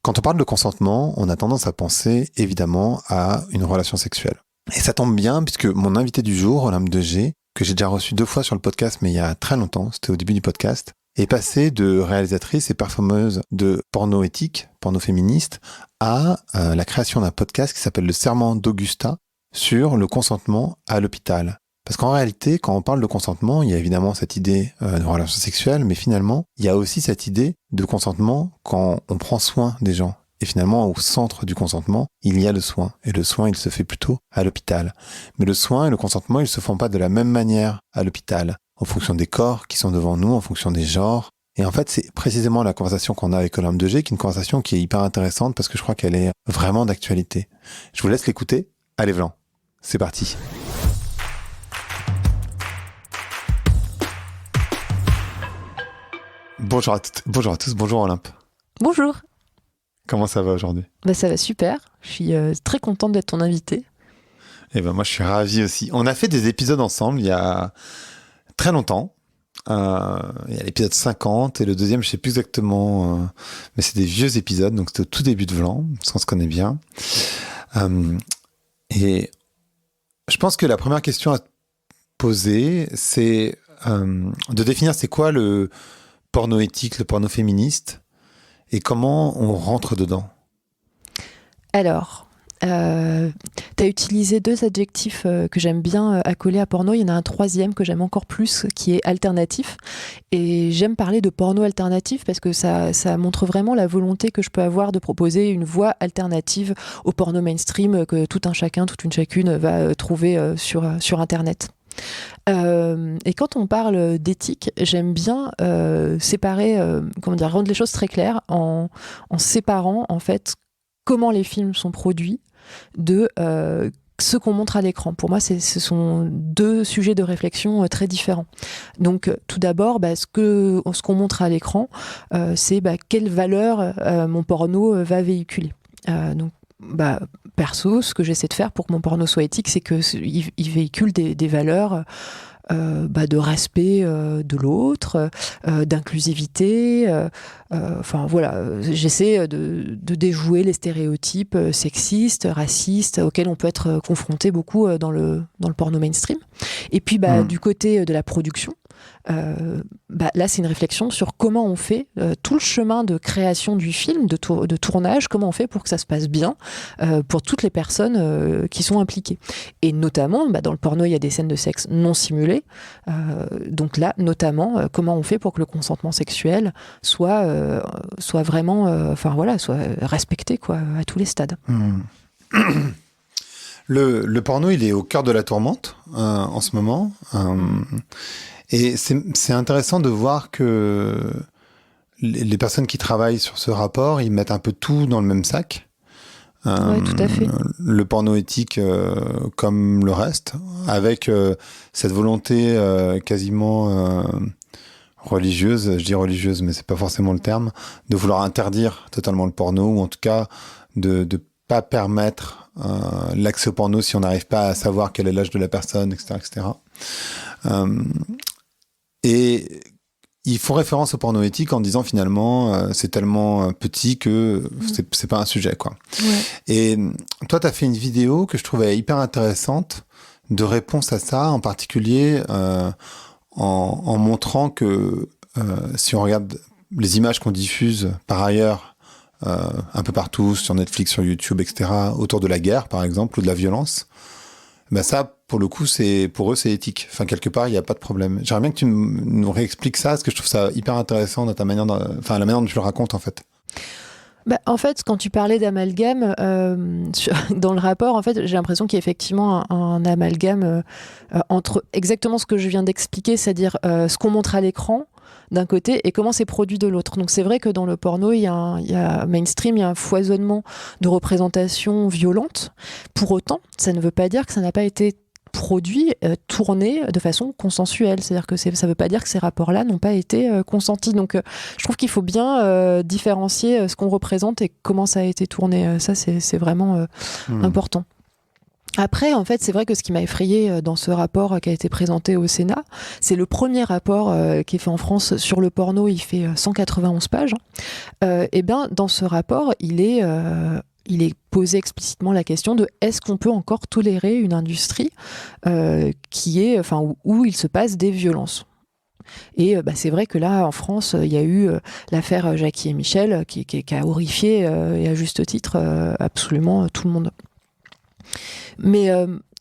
Quand on parle de consentement, on a tendance à penser évidemment à une relation sexuelle. Et ça tombe bien puisque mon invité du jour, Olympe de G, que j'ai déjà reçu 2 fois sur le podcast, mais il y a très longtemps, c'était au début du podcast, est passée de réalisatrice et performeuse de porno éthique, porno féministe, à la création d'un podcast qui s'appelle Le Serment d'Augusta sur le consentement à l'hôpital. Parce qu'en réalité, quand on parle de consentement, il y a évidemment cette idée de relation sexuelle, mais finalement, il y a aussi cette idée de consentement quand on prend soin des gens. Et finalement, au centre du consentement, il y a le soin. Et le soin, il se fait plutôt à l'hôpital. Mais le soin et le consentement, ils se font pas de la même manière à l'hôpital, en fonction des corps qui sont devant nous, en fonction des genres. Et en fait, c'est précisément la conversation qu'on a avec Olympe de G, qui est une conversation qui est hyper intéressante parce que je crois qu'elle est vraiment d'actualité. Je vous laisse l'écouter. Allez, Vlan, c'est parti. Bonjour à toutes, bonjour à tous, bonjour Olympe. Bonjour. Comment ça va aujourd'hui ? Ça va super, je suis très contente d'être ton invitée. Eh ben moi je suis ravi aussi. On a fait des épisodes ensemble il y a très longtemps. Il y a l'épisode 50 et le deuxième je sais plus exactement, mais c'est des vieux épisodes, donc c'était au tout début de Vlan, parce qu'on se connaît bien. Et je pense que la première question à te poser, c'est de définir c'est quoi le porno éthique, le porno féministe, et comment on rentre dedans. Alors, tu as utilisé 2 adjectifs que j'aime bien accoler à porno. Il y en a un 3e que j'aime encore plus, qui est alternatif. Et j'aime parler de porno alternatif parce que ça montre vraiment la volonté que je peux avoir de proposer une voie alternative au porno mainstream que tout un chacun, toute une chacune va trouver sur Internet. Et quand on parle d'éthique, j'aime bien séparer, rendre les choses très claires en séparant en fait comment les films sont produits de ce qu'on montre à l'écran. Pour moi, ce sont 2 sujets de réflexion très différents. Donc, tout d'abord, ce qu'on montre à l'écran, c'est quelle valeur mon porno va véhiculer. Donc, perso, ce que j'essaie de faire pour que mon porno soit éthique, c'est qu'il véhicule des valeurs de respect de l'autre, d'inclusivité. J'essaie de déjouer les stéréotypes sexistes, racistes, auxquels on peut être confronté beaucoup dans le porno mainstream. Et puis, du côté de la production, là, c'est une réflexion sur comment on fait tout le chemin de création du film, de tournage, comment on fait pour que ça se passe bien pour toutes les personnes qui sont impliquées. Et notamment, dans le porno, il y a des scènes de sexe non simulées. Donc là, notamment, comment on fait pour que le consentement sexuel soit vraiment, soit respecté à tous les stades. Le porno, il est au cœur de la tourmente en ce moment. Et c'est intéressant de voir que les personnes qui travaillent sur ce rapport, ils mettent un peu tout dans le même sac. Oui, tout à fait. Le porno éthique comme le reste, avec cette volonté quasiment religieuse, je dis religieuse, mais c'est pas forcément le terme, de vouloir interdire totalement le porno, ou en tout cas de pas permettre l'accès au porno si on n'arrive pas à savoir quel est l'âge de la personne, etc., etc. Et ils font référence au porno éthique en disant finalement c'est tellement petit que c'est pas un sujet, quoi. Ouais. Et toi, tu as fait une vidéo que je trouvais hyper intéressante de réponse à ça, en particulier en montrant que si on regarde les images qu'on diffuse par ailleurs un peu partout, sur Netflix, sur YouTube, etc., autour de la guerre, par exemple, ou de la violence, ça, pour le coup, pour eux, c'est éthique. Enfin, quelque part, il n'y a pas de problème. J'aimerais bien que tu nous réexpliques ça, parce que je trouve ça hyper intéressant dans la manière dont tu le racontes, en fait. En fait, quand tu parlais d'amalgame, dans le rapport, en fait, j'ai l'impression qu'il y a effectivement un amalgame entre exactement ce que je viens d'expliquer, c'est-à-dire ce qu'on montre à l'écran d'un côté et comment c'est produit de l'autre. Donc c'est vrai que dans le porno, il y a mainstream, il y a un foisonnement de représentations violentes. Pour autant, ça ne veut pas dire que ça n'a pas été produit, tourné de façon consensuelle. C'est-à-dire que ça ne veut pas dire que ces rapports-là n'ont pas été consentis. Donc je trouve qu'il faut bien différencier ce qu'on représente et comment ça a été tourné. Ça, c'est vraiment important. Après, en fait, c'est vrai que ce qui m'a effrayé dans ce rapport qui a été présenté au Sénat, c'est le premier rapport qui est fait en France sur le porno. Il fait 191 pages. Et bien, dans ce rapport, il est posé explicitement la question de est-ce qu'on peut encore tolérer une industrie où il se passe des violences. Et c'est vrai que là, en France, il y a eu l'affaire Jackie et Michel qui a horrifié, et à juste titre, absolument tout le monde. Mais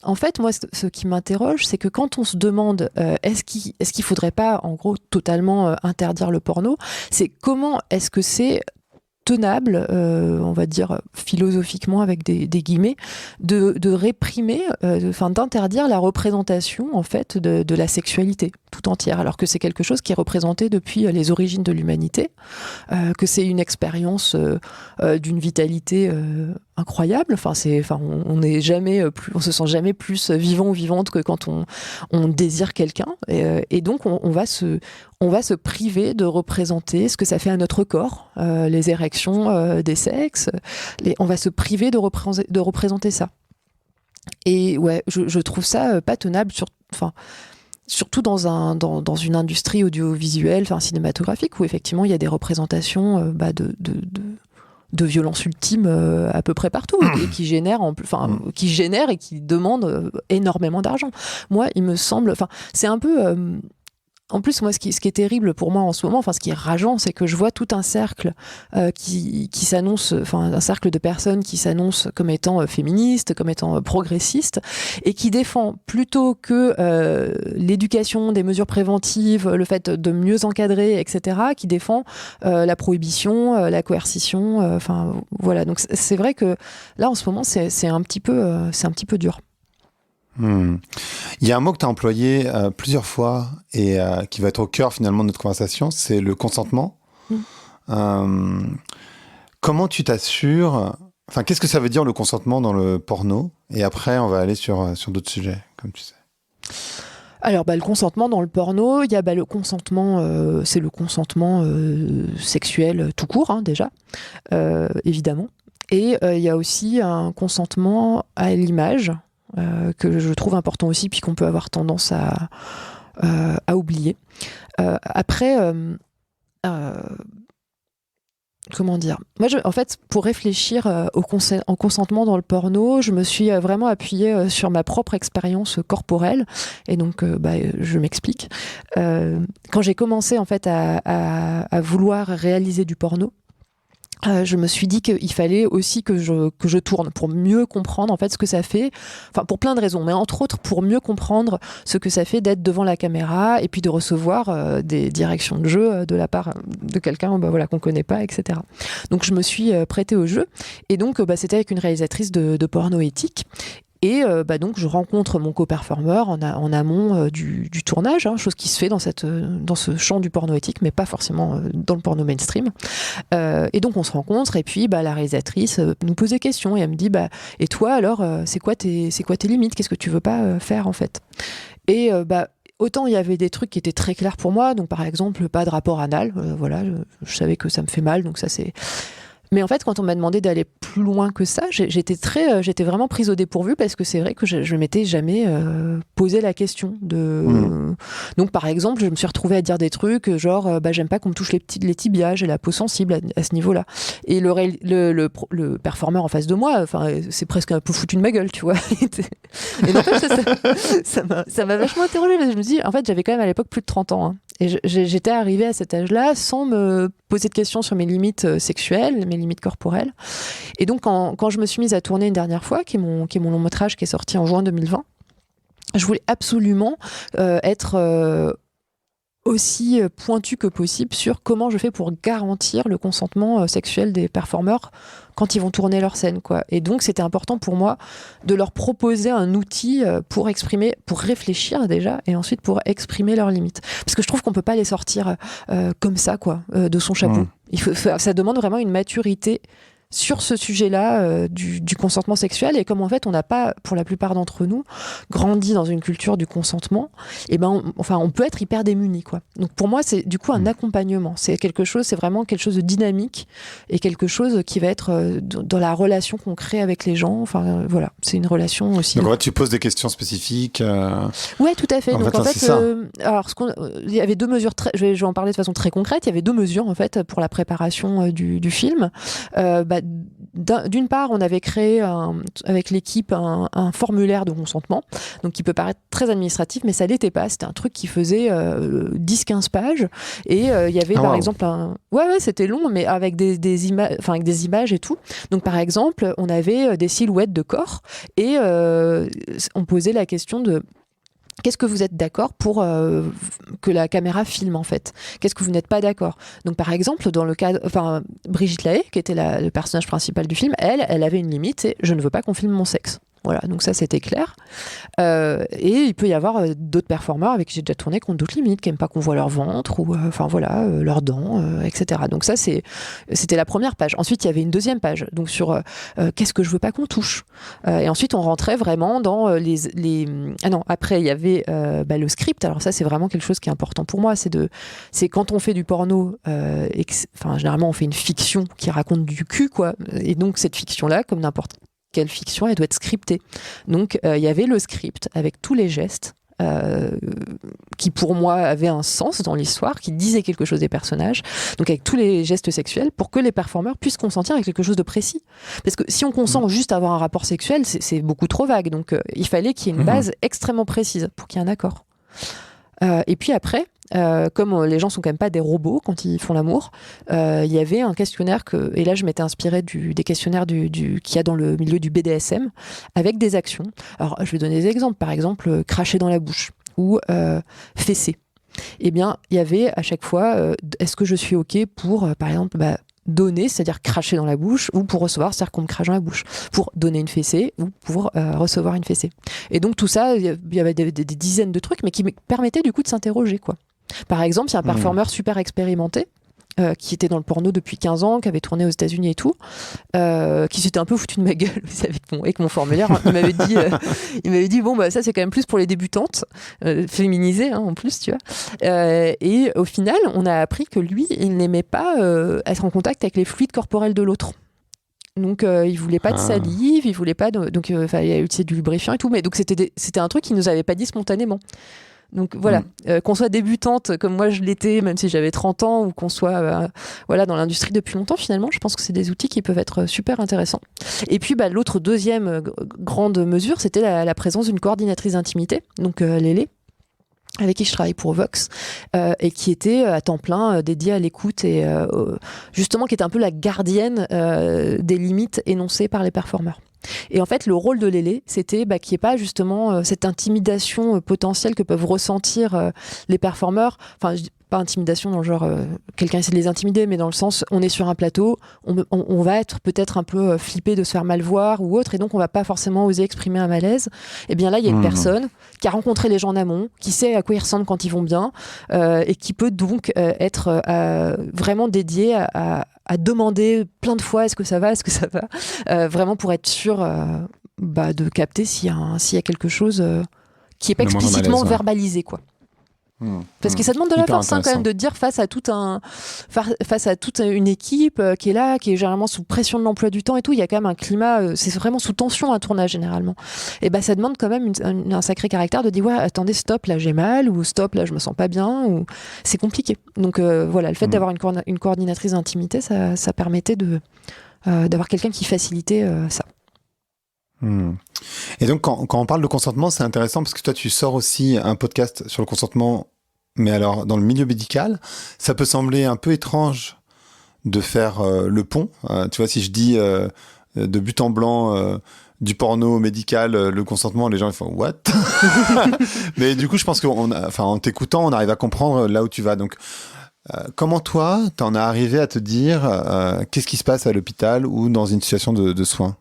en fait, moi, ce qui m'interroge, c'est que quand on se demande est-ce qu'il faudrait pas, en gros, totalement interdire le porno, c'est comment est-ce que c'est tenable, on va dire philosophiquement avec des guillemets, de réprimer, d'interdire la représentation en fait de la sexualité tout entière, alors que c'est quelque chose qui est représenté depuis les origines de l'humanité, que c'est une expérience d'une vitalité incroyable. On n'est jamais plus, on se sent jamais plus vivant ou vivante que quand on désire quelqu'un, et donc on va se priver de représenter ce que ça fait à notre corps, les érections des sexes. On va se priver de représenter ça. Et ouais, je trouve ça pas tenable, surtout dans une industrie audiovisuelle, cinématographique, où effectivement il y a des représentations de violence ultime à peu près partout, et qui génèrent et qui demandent énormément d'argent. Moi, il me semble, c'est un peu en plus, moi, ce qui est terrible pour moi en ce moment, ce qui est rageant, c'est que je vois tout un cercle qui s'annonce, un cercle de personnes qui s'annoncent comme étant féministes, comme étant progressistes, et qui défend plutôt que l'éducation, des mesures préventives, le fait de mieux encadrer, etc., qui défend la prohibition, la coercition. Voilà. Donc c'est vrai que là, en ce moment, c'est un petit peu dur. Il y a un mot que tu as employé plusieurs fois et qui va être au cœur finalement de notre conversation, c'est le consentement. Comment tu t'assures, qu'est-ce que ça veut dire le consentement dans le porno? Et après, on va aller sur d'autres sujets, comme tu sais. Alors, le consentement dans le porno, il y a le consentement, c'est le consentement sexuel tout court, déjà, évidemment. Et il y a aussi un consentement à l'image, que je trouve important aussi, puis qu'on peut avoir tendance à oublier. Après, comment dire ? Moi, en fait, pour réfléchir en consentement dans le porno, je me suis vraiment appuyée sur ma propre expérience corporelle. Et donc, je m'explique. Quand j'ai commencé en fait à vouloir réaliser du porno, je me suis dit qu'il fallait aussi que je tourne pour mieux comprendre en fait ce que ça fait, pour plein de raisons, mais entre autres pour mieux comprendre ce que ça fait d'être devant la caméra et puis de recevoir des directions de jeu de la part de quelqu'un qu'on connaît pas, etc. Donc je me suis prêtée au jeu, et donc c'était avec une réalisatrice de porno éthique. Et donc je rencontre mon co-performeur en amont du tournage, chose qui se fait dans ce champ du porno éthique, mais pas forcément dans le porno mainstream. Et donc on se rencontre, et puis la réalisatrice nous pose des questions, et elle me dit et toi alors, c'est quoi tes limites, qu'est-ce que tu veux pas faire en fait? Et autant il y avait des trucs qui étaient très clairs pour moi, donc par exemple pas de rapport anal, je savais que ça me fait mal, donc ça c'est... Mais en fait, quand on m'a demandé d'aller plus loin que ça, j'étais vraiment prise au dépourvu, parce que c'est vrai que je m'étais jamais posé la question de. Donc, par exemple, je me suis retrouvée à dire des trucs genre, j'aime pas qu'on me touche les tibias, j'ai la peau sensible à ce niveau-là. Et le performeur en face de moi, c'est presque un peu foutu de ma gueule, tu vois. Et n'empêche, ça m'a vachement interrogée, parce que je me dis, en fait, j'avais quand même à l'époque plus de 30 ans. Et j'étais arrivée à cet âge-là sans me poser de questions sur mes limites sexuelles, mes limites corporelles. Et donc, quand je me suis mise à tourner une dernière fois, qui est mon long métrage qui est sorti en juin 2020, je voulais absolument être aussi pointue que possible sur comment je fais pour garantir le consentement sexuel des performeurs quand ils vont tourner leur scène, quoi. Et donc, c'était important pour moi de leur proposer un outil pour réfléchir déjà, et ensuite pour exprimer leurs limites. Parce que je trouve qu'on peut pas les sortir comme ça, quoi, de son chapeau. Ça demande vraiment une maturité sur ce sujet-là du consentement sexuel, et comme en fait on n'a pas, pour la plupart d'entre nous, grandi dans une culture du consentement, et on peut être hyper démuni, quoi. Donc pour moi c'est du coup un accompagnement, c'est vraiment quelque chose de dynamique et quelque chose qui va être dans la relation qu'on crée avec les gens. Enfin voilà, c'est une relation aussi. Donc en fait tu poses des questions spécifiques. Ouais, tout à fait. Donc en fait, alors il y avait 2 mesures. Je vais en parler de façon très concrète. Il y avait 2 mesures en fait pour la préparation du film. D'une part, on avait créé avec l'équipe un formulaire de consentement, donc qui peut paraître très administratif, mais ça l'était pas. C'était un truc qui faisait 10-15 pages, et il y avait par exemple ouais, c'était long, mais avec des images, enfin avec des images et tout. Donc par exemple, on avait des silhouettes de corps, et on posait la question de qu'est-ce que vous êtes d'accord pour que la caméra filme, en fait? Qu'est-ce que vous n'êtes pas d'accord? Donc par exemple, dans le cas, Brigitte Lahaie, qui était le personnage principal du film, elle avait une limite, c'est je ne veux pas qu'on filme mon sexe. Voilà, donc ça c'était clair. Et il peut y avoir d'autres performeurs avec qui j'ai déjà tourné qui ont d'autres limites, qui n'aiment pas qu'on voit leur ventre ou leurs dents, etc. Donc ça c'était la première page. Ensuite il y avait une deuxième page, donc sur qu'est-ce que je veux pas qu'on touche. Et ensuite on rentrait vraiment dans après il y avait le script. Alors ça c'est vraiment quelque chose qui est important pour moi, c'est quand on fait du porno, généralement on fait une fiction qui raconte du cul, quoi. Et donc cette fiction là, comme n'importe quelle fiction, elle doit être scriptée. Donc il y avait le script avec tous les gestes qui pour moi avaient un sens dans l'histoire, qui disaient quelque chose des personnages, donc avec tous les gestes sexuels, pour que les performeurs puissent consentir avec quelque chose de précis. Parce que si on consent juste à avoir un rapport sexuel, c'est beaucoup trop vague. Donc il fallait qu'il y ait une base extrêmement précise pour qu'il y ait un accord. Et puis après, comme les gens sont quand même pas des robots quand ils font l'amour, il y avait un questionnaire et là je m'étais inspirée des questionnaires qu'il y a dans le milieu du BDSM, avec des actions. Alors je vais donner des exemples, par exemple cracher dans la bouche ou fesser. Eh bien il y avait à chaque fois est-ce que je suis ok pour par exemple donner, c'est-à-dire cracher dans la bouche, ou pour recevoir, c'est-à-dire qu'on me crache dans la bouche, pour donner une fessée ou pour recevoir une fessée. Et donc tout ça, il y avait des dizaines de trucs, mais qui me permettaient du coup de s'interroger, quoi. Par exemple, il y a un performeur super expérimenté qui était dans le porno depuis 15 ans, qui avait tourné aux États-Unis et tout, qui s'était un peu foutu de ma gueule avec mon formulaire. Il m'avait dit bon, ça c'est quand même plus pour les débutantes, féminisées en plus, tu vois. Et au final, on a appris que lui, il n'aimait pas être en contact avec les fluides corporels de l'autre. Donc il voulait pas de salive, il voulait pas donc il fallait utiliser du lubrifiant et tout, mais donc c'était un truc qu'il nous avait pas dit spontanément. Donc voilà, qu'on soit débutante comme moi je l'étais, même si j'avais 30 ans, ou qu'on soit dans l'industrie depuis longtemps, finalement, je pense que c'est des outils qui peuvent être super intéressants. Et puis l'autre deuxième grande mesure, c'était la présence d'une coordinatrice d'intimité, donc Lélé, avec qui je travaille pour Vox, et qui était à temps plein dédiée à l'écoute et justement qui était un peu la gardienne des limites énoncées par les performeurs. Et en fait, le rôle de Lélé, c'était qu'il n'y ait pas justement cette intimidation potentielle que peuvent ressentir les performeurs. Enfin, je dis pas intimidation dans le genre quelqu'un essaie de les intimider, mais dans le sens on est sur un plateau, on va être peut-être un peu flippé de se faire mal voir ou autre, et donc on va pas forcément oser exprimer un malaise. Et bien là, il y a une personne qui a rencontré les gens en amont, qui sait à quoi ils ressemblent quand ils vont bien, et qui peut donc être vraiment dédiée à demander plein de fois est-ce que ça va, vraiment pour être sûr de capter s'il y a quelque chose qui n'est pas explicitement verbalisé, quoi. Parce que ça demande de la force quand même de dire face à toute une équipe qui est là, qui est généralement sous pression de l'emploi du temps et tout. Il y a quand même un climat, c'est vraiment sous tension un tournage généralement. Et ça demande quand même un sacré caractère de dire ouais, attendez, stop, là j'ai mal, ou stop, là je me sens pas bien, ou c'est compliqué. Donc le fait d'avoir une coordinatrice d'intimité, ça permettait d'avoir quelqu'un qui facilitait ça. Et donc quand on parle de consentement, c'est intéressant parce que toi tu sors aussi un podcast sur le consentement, mais alors dans le milieu médical, ça peut sembler un peu étrange de faire le pont. Tu vois, si je dis de but en blanc du porno médical, le consentement, les gens ils font what? Mais du coup je pense en t'écoutant on arrive à comprendre là où tu vas. Donc comment toi t'en es arrivé à te dire qu'est-ce qui se passe à l'hôpital ou dans une situation de soins?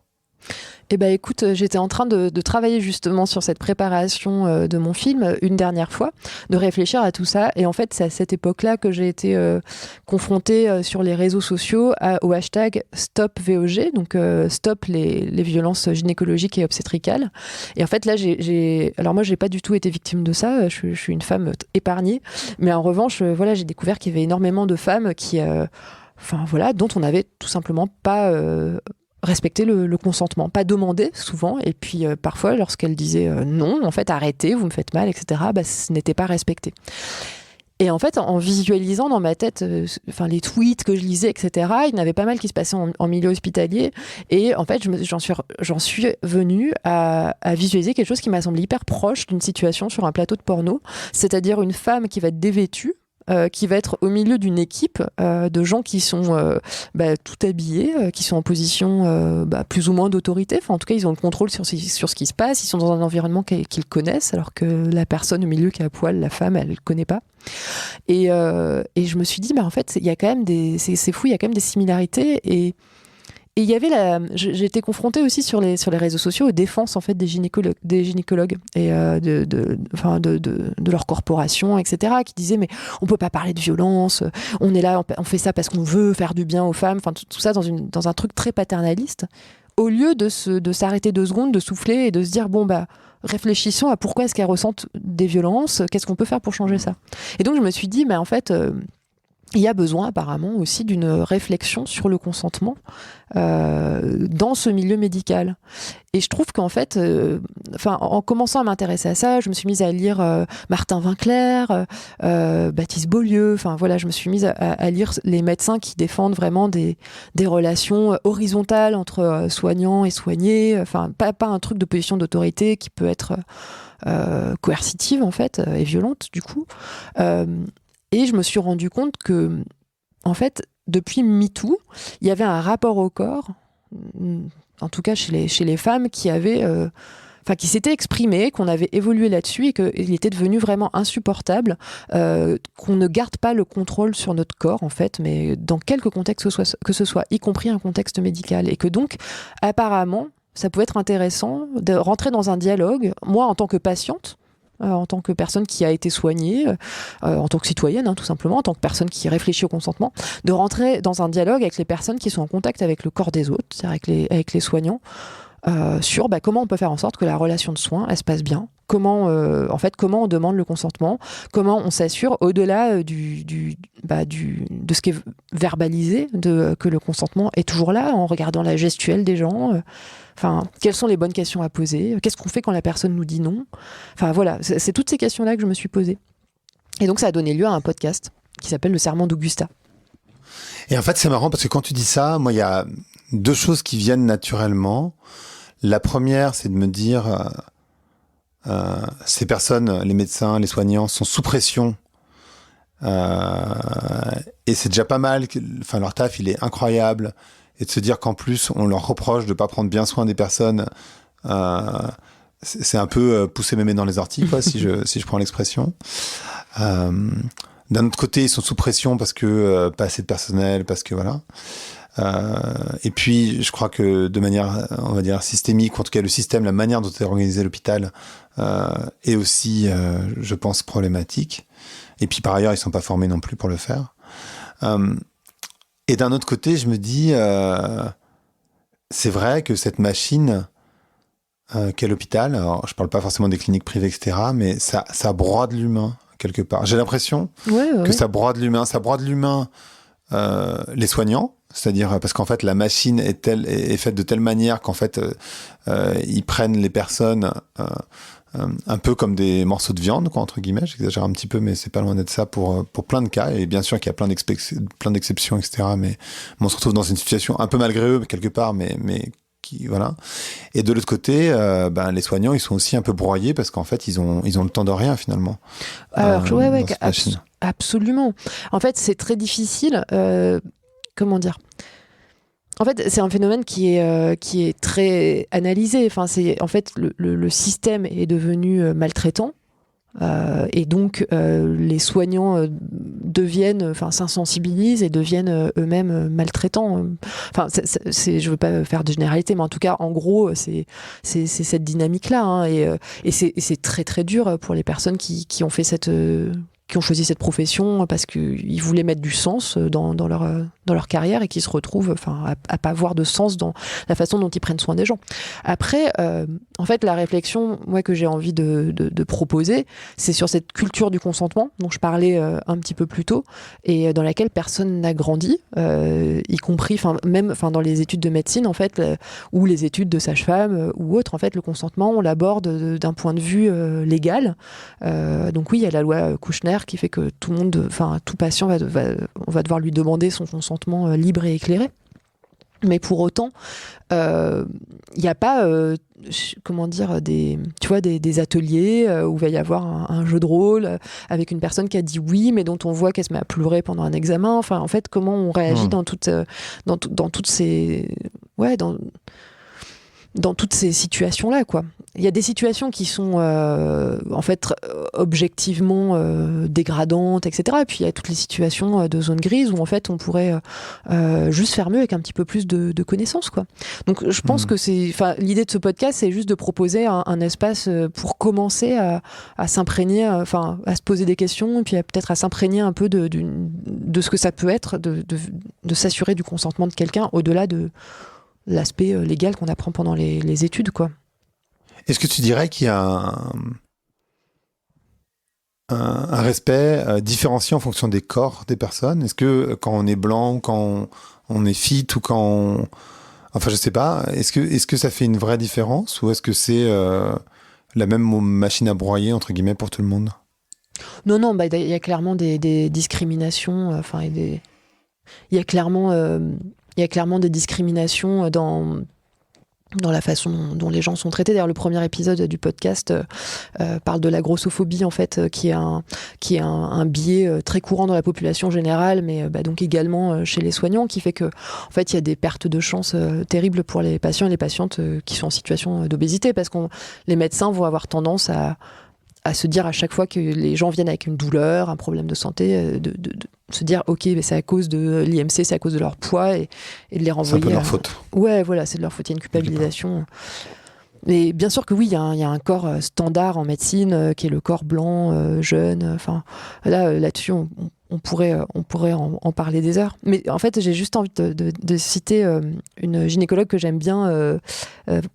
Eh ben écoute, j'étais en train de travailler justement sur cette préparation de mon film une dernière fois, de réfléchir à tout ça. Et en fait, c'est à cette époque-là que j'ai été confrontée sur les réseaux sociaux au hashtag Stop VOG, donc Stop les violences gynécologiques et obstétricales. Et en fait, là, alors moi, j'ai pas du tout été victime de ça. Je suis une femme épargnée, mais en revanche, voilà, j'ai découvert qu'il y avait énormément de femmes qui, enfin voilà, dont on n'avait tout simplement pas respecter le consentement, pas demander souvent, et puis parfois lorsqu'elle disait non, en fait arrêtez, vous me faites mal, etc., bah, ce n'était pas respecté. Et en fait, en visualisant dans ma tête les tweets que je lisais, etc., il y en avait pas mal qui se passaient en milieu hospitalier, et en fait j'en suis venue à visualiser quelque chose qui m'a semblé hyper proche d'une situation sur un plateau de porno, c'est-à-dire une femme qui va être dévêtue, qui va être au milieu d'une équipe de gens qui sont tout habillés, qui sont en position plus ou moins d'autorité. Enfin, en tout cas, ils ont le contrôle sur ce qui se passe. Ils sont dans un environnement qu'ils connaissent, alors que la personne au milieu qui est à poil, la femme, elle ne le connaît pas. Et je me suis dit, en fait, il y a quand même c'est fou, il y a quand même des similarités. Et il y avait j'ai été confrontée aussi sur les réseaux sociaux aux défenses en fait des gynécologues et de leur corporation, etc., qui disaient mais on peut pas parler de violence, on est là, on fait ça parce qu'on veut faire du bien aux femmes, enfin tout ça dans un truc très paternaliste, au lieu de s'arrêter 2 secondes, de souffler et de se dire réfléchissons à pourquoi est-ce qu'elles ressentent des violences, qu'est-ce qu'on peut faire pour changer ça. Et donc je me suis dit en fait il y a besoin apparemment aussi d'une réflexion sur le consentement dans ce milieu médical. Et je trouve qu'en fait, en commençant à m'intéresser à ça, je me suis mise à lire Martin Winkler, Baptiste Beaulieu, je me suis mise à lire les médecins qui défendent vraiment des relations horizontales entre soignants et soignés, pas un truc de position d'autorité qui peut être coercitive en fait, et violente du coup. Et je me suis rendu compte que, en fait, depuis MeToo, il y avait un rapport au corps, en tout cas chez les femmes, qui s'était exprimé, qu'on avait évolué là-dessus et qu'il était devenu vraiment insupportable, qu'on ne garde pas le contrôle sur notre corps, en fait, mais dans quelque contexte que ce soit, y compris un contexte médical. Et que donc, apparemment, ça pouvait être intéressant de rentrer dans un dialogue, moi en tant que patiente, en tant que personne qui a été soignée, en tant que citoyenne, tout simplement, en tant que personne qui réfléchit au consentement, de rentrer dans un dialogue avec les personnes qui sont en contact avec le corps des autres, c'est-à-dire avec les soignants, sur comment on peut faire en sorte que la relation de soins, elle se passe bien. Comment on demande le consentement, comment on s'assure, au-delà de ce qui est verbalisé, que le consentement est toujours là, en regardant la gestuelle des gens. Quelles sont les bonnes questions à poser? Qu'est-ce qu'on fait quand la personne nous dit non? C'est toutes ces questions-là que je me suis posée. Et donc, ça a donné lieu à un podcast qui s'appelle Le Serment d'Augusta. Et en fait, c'est marrant parce que quand tu dis ça, moi, il y a 2 choses qui viennent naturellement. La première, c'est de me dire, ces personnes, les médecins, les soignants, sont sous pression. Et c'est déjà pas mal. Leur taf, il est incroyable. Et de se dire qu'en plus, on leur reproche de pas prendre bien soin des personnes, c'est un peu pousser mémé dans les orties, quoi, si je prends l'expression. D'un autre côté, ils sont sous pression parce que pas assez de personnel, parce que voilà. Et puis, je crois que de manière, on va dire, systémique, ou en tout cas le système, la manière dont est organisé l'hôpital, est aussi, je pense, problématique. Et puis, par ailleurs, ils sont pas formés non plus pour le faire. Et d'un autre côté, je me dis, c'est vrai que cette machine qu'est l'hôpital, alors je parle pas forcément des cliniques privées, etc., mais ça brode l'humain, quelque part. J'ai l'impression que ça brode l'humain. Ça brode l'humain, les soignants, c'est-à-dire parce qu'en fait, la machine est faite de telle manière qu'en fait, ils prennent les personnes un peu comme des morceaux de viande, quoi, entre guillemets. J'exagère un petit peu, mais c'est pas loin d'être ça pour plein de cas. Et bien sûr qu'il y a plein d'exceptions, etc. Mais on se retrouve dans une situation un peu malgré eux, quelque part, mais qui, voilà. Et de l'autre côté, les soignants, ils sont aussi un peu broyés parce qu'en fait, ils ont le temps de rien, finalement. Alors, absolument. En fait, c'est très difficile. Comment dire ? En fait, c'est un phénomène qui est très analysé. En fait, le système est devenu maltraitant Et donc, les soignants s'insensibilisent et deviennent eux-mêmes maltraitants. Enfin, je veux pas faire de généralité, mais en tout cas, en gros, c'est cette dynamique-là. Hein, et c'est très très dur pour les personnes qui ont fait qui ont choisi cette profession parce qu'ils voulaient mettre du sens dans leur carrière et qui se retrouvent à pas avoir de sens dans la façon dont ils prennent soin des gens. Après, en fait, la réflexion moi, que j'ai envie de proposer, c'est sur cette culture du consentement dont je parlais un petit peu plus tôt et dans laquelle personne n'a grandi, y compris même dans les études de médecine en fait, ou les études de sage-femme ou autres. En fait, le consentement, on l'aborde d'un point de vue légal. Donc oui, il y a la loi Kouchner qui fait que tout patient on va devoir lui demander son consentement libre et éclairé. Mais pour autant, il n'y a pas, des ateliers où il va y avoir un jeu de rôle avec une personne qui a dit oui, mais dont on voit qu'elle se met à pleurer pendant un examen. Enfin, en fait, comment on réagit dans toutes ces, dans toutes ces situations-là, quoi. Il y a des situations qui sont en fait objectivement dégradantes, etc. Et puis il y a toutes les situations de zone grise où en fait on pourrait juste faire mieux avec un petit peu plus de connaissances, quoi. Donc je pense que l'idée de ce podcast, c'est juste de proposer un espace pour commencer à s'imprégner, à se poser des questions, et puis peut-être à s'imprégner un peu de ce que ça peut être, de s'assurer du consentement de quelqu'un au-delà de l'aspect légal qu'on apprend pendant les études, quoi. Est-ce que tu dirais qu'il y a un respect différencié en fonction des corps des personnes? Est-ce que quand on est blanc, quand on est fit ou quand on... Enfin, je sais pas. Est-ce que ça fait une vraie différence ou est-ce que c'est la même machine à broyer, entre guillemets, pour tout le monde? Non, il y a clairement des discriminations. Il y a clairement des discriminations dans la façon dont les gens sont traités. D'ailleurs, le premier épisode du podcast parle de la grossophobie, en fait, qui est un biais très courant dans la population générale, mais donc également chez les soignants, qui fait que, en fait, il y a des pertes de chance terribles pour les patients et les patientes qui sont en situation d'obésité, parce que les médecins vont avoir tendance à se dire à chaque fois que les gens viennent avec une douleur, un problème de santé, de se dire ok, c'est à cause de l'IMC, c'est à cause de leur poids, et de les renvoyer. C'est un peu leur faute. Ouais, voilà, c'est de leur faute, il y a une culpabilisation. Mais bien sûr que oui, il y a un corps standard en médecine qui est le corps blanc, jeune. Là-dessus, on pourrait en parler des heures. Mais en fait, j'ai juste envie de citer une gynécologue que j'aime bien,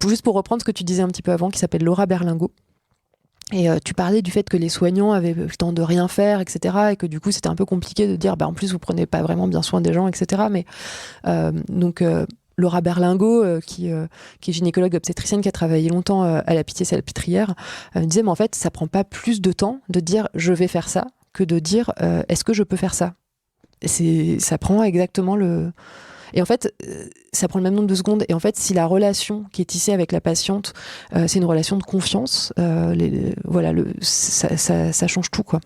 juste pour reprendre ce que tu disais un petit peu avant, qui s'appelle Laura Berlingot. Et tu parlais du fait que les soignants avaient le temps de rien faire, etc. Et que du coup, c'était un peu compliqué de dire, en plus, vous prenez pas vraiment bien soin des gens, etc. Mais Laura Berlingot, qui est gynécologue obstétricienne, qui a travaillé longtemps à la Pitié-Salpêtrière, disait, mais en fait, ça prend pas plus de temps de dire, je vais faire ça, que de dire, est-ce que je peux faire ça? Ça prend exactement le... Et en fait, ça prend le même nombre de secondes. Et en fait, si la relation qui est tissée avec la patiente, c'est une relation de confiance, ça change tout, quoi.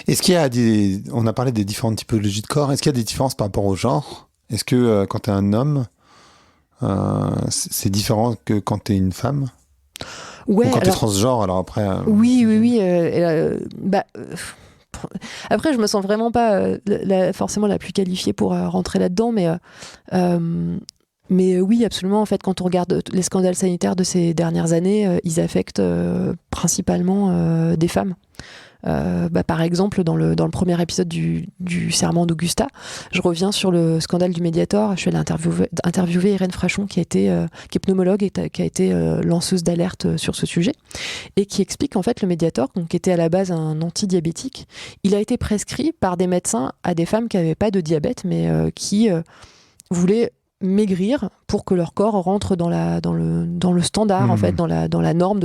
Est-ce qu'il y a on a parlé des différentes typologies de corps. Est-ce qu'il y a des différences par rapport au genre? Est-ce que quand tu es un homme, c'est différent que quand tu es une femme? Ouais, ou quand tu es transgenre, alors après... Oui. Après, je me sens vraiment pas forcément la plus qualifiée pour rentrer là-dedans, mais oui, absolument. En fait, quand on regarde les scandales sanitaires de ces dernières années, ils affectent principalement des femmes. Par exemple, dans le premier épisode du serment d'Augusta, je reviens sur le scandale du Mediator. Je suis allée interviewer Irène Frachon, qui est pneumologue et qui a été lanceuse d'alerte sur ce sujet, et qui explique en fait le Mediator, donc, qui était à la base un antidiabétique, il a été prescrit par des médecins à des femmes qui n'avaient pas de diabète, mais qui voulaient maigrir pour que leur corps rentre dans le standard, en fait, dans la norme